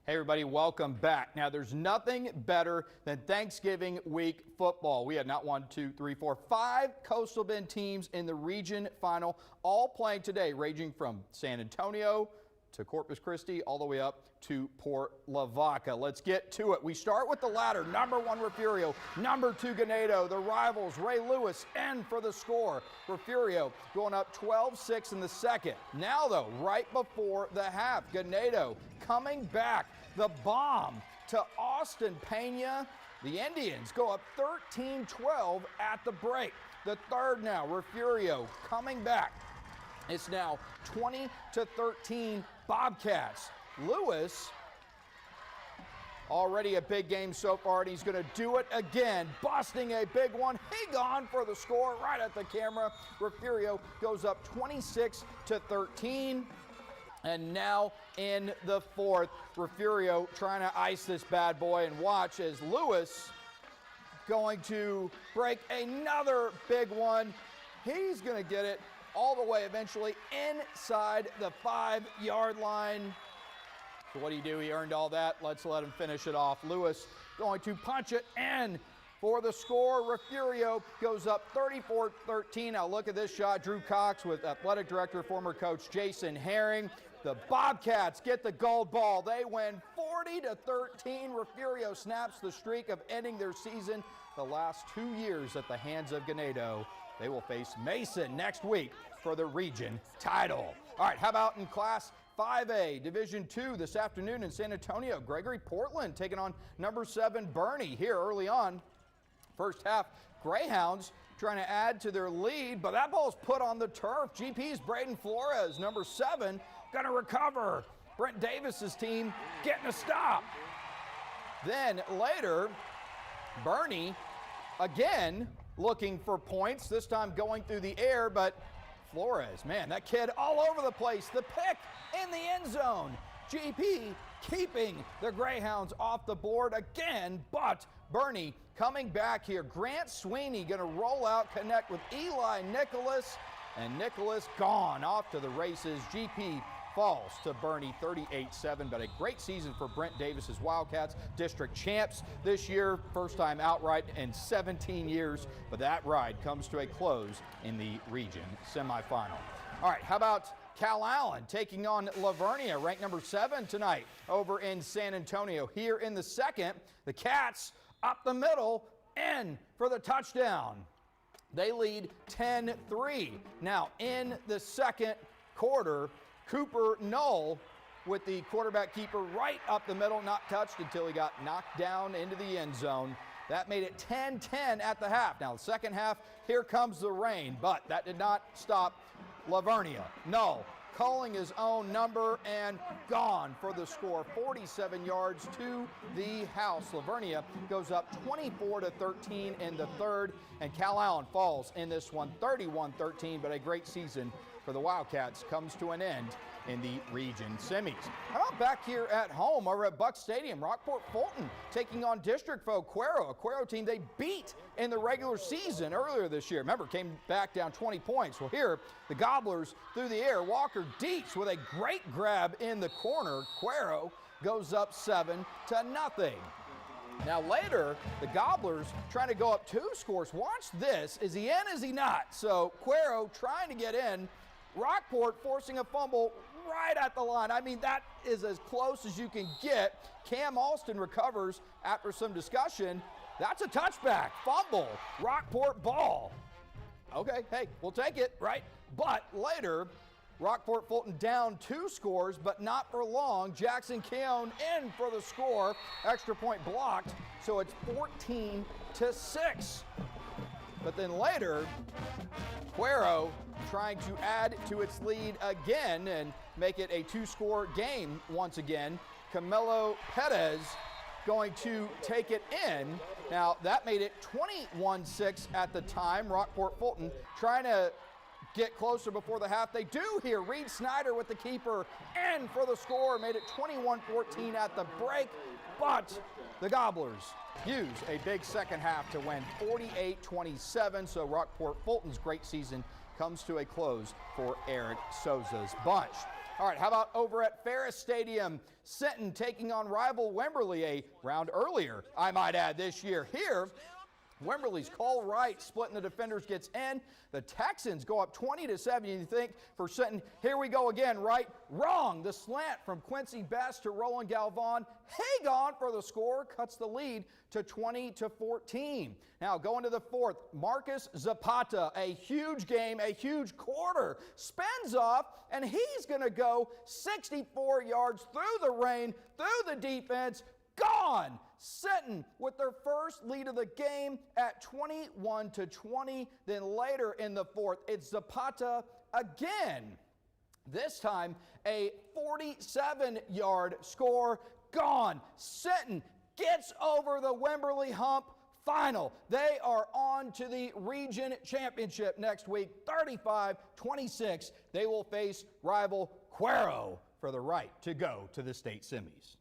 Hey everybody, welcome back. Now there's nothing better than Thanksgiving week football. We had not 1, 2, 3, 4, 5 Coastal Bend teams in the region final, all playing today, ranging from San Antonio to Corpus Christi, all the way up to Port Lavaca. Let's get to it. We start with the ladder. Number 1, Refugio. Number 2, Ganado. The rivals, Ray Lewis, in for the score. Refugio going up 12-6 in the second. Now, though, right before the half, Ganado coming back. The bomb to Austin Pena. The Indians go up 13-12 at the break. The third now, Refugio coming back. It's now 20-13 Bobcats. Lewis, already a big game so far, and he's going to do it again, busting a big one. He gone for the score right at the camera. Refugio goes up 26-13. And now in the fourth, Refugio trying to ice this bad boy, and watch as Lewis going to break another big one. He's going to get it all the way eventually inside the 5-yard line. So what do? He earned all that. Let's let him finish it off. Lewis going to punch it in for the score. Refugio goes up 34-13. Now look at this shot. Drew Cox with athletic director, former coach Jason Herring. The Bobcats get the gold ball. They win 40-13. Refugio snaps the streak of ending their season the last 2 years at the hands of Ganado. They will face Mason next week for the region title. All right, how about in Class 5A, Division II this afternoon in San Antonio? Gregory-Portland taking on number 7 Boerne here early on. First half, Greyhounds trying to add to their lead, but that ball's put on the turf. GP's Braden Flores, number 7, going to recover. Brent Davis's team getting a stop. Then later, Boerne again looking for points, this time going through the air, but Flores, man, that kid all over the place. The pick in the end zone. GP keeping the Greyhounds off the board again, but Boerne coming back here. Grant Sweeney going to roll out, connect with Eli Nicholas, and Nicholas gone off to the races. GP falls to Boerne 38-7, but a great season for Brent Davis's Wildcats. District champs this year, first time outright in 17 years, but that ride comes to a close in the region semifinal. All right, how about Calallen taking on Vernia, ranked number 7 tonight over in San Antonio. Here in the second, the Cats up the middle, in for the touchdown. They lead 10-3. Now in the second quarter, Cooper Knoll with the quarterback keeper right up the middle, not touched until he got knocked down into the end zone. That made it 10-10 at the half. Now the second half, here comes the rain, but that did not stop Vernia. Knoll calling his own number and gone for the score. 47 yards to the house. Vernia goes up 24-13 in the third, and Calallen falls in this one 31-13, but a great season for the Wildcats comes to an end in the region semis. How about back here at home over at Buck Stadium? Rockport-Fulton taking on district foe Cuero, a Cuero team they beat in the regular season earlier this year. Remember, came back down 20 points. Well, here, the Gobblers through the air. Walker Dietz with a great grab in the corner. Cuero goes up 7-0. Now later, the Gobblers trying to go up 2 scores. Watch this. Is he in? Is he not? So Cuero trying to get in. Rockport forcing a fumble right at the line. I mean, that is as close as you can get. Cam Alston recovers after some discussion. That's a touchback. Fumble. Rockport ball. Okay, hey, we'll take it, right? But later, Rockport-Fulton down 2 scores, but not for long. Jackson Keown in for the score. Extra point blocked, so it's 14-6. But then later, Cuero trying to add to its lead again and make it a 2-score game once again. Camilo Perez going to take it in. Now that made it 21-6 at the time. Rockport-Fulton trying to get closer before the half. They do here. Reed Snyder with the keeper in for the score. Made it 21-14 at the break, but the Gobblers use a big second half to win 48-27. So Rockport-Fulton's great season comes to a close for Eric Souza's bunch. All right, how about over at Ferris Stadium? Sinton taking on rival Wimberley a round earlier, I might add, this year. Here, Wimberley's Cole Wright splitting the defenders gets in. The Texans go up 20-7. You think for Sinton, here we go again, right? Wrong. The slant from Quincy Best to Roland Galvan. Hagon for the score cuts the lead to 20-14. Now going to the fourth, Marcus Zapata, a huge game, a huge quarter, spins off, and he's going to go 64 yards through the rain, through the defense, gone. Sinton with their first lead of the game at 21-20. Then later in the fourth, it's Zapata again. This time a 47-yard score, gone. Sinton gets over the Wimberley hump. Final. They are on to the region championship next week, 35-26. They will face rival Cuero for the right to go to the state semis.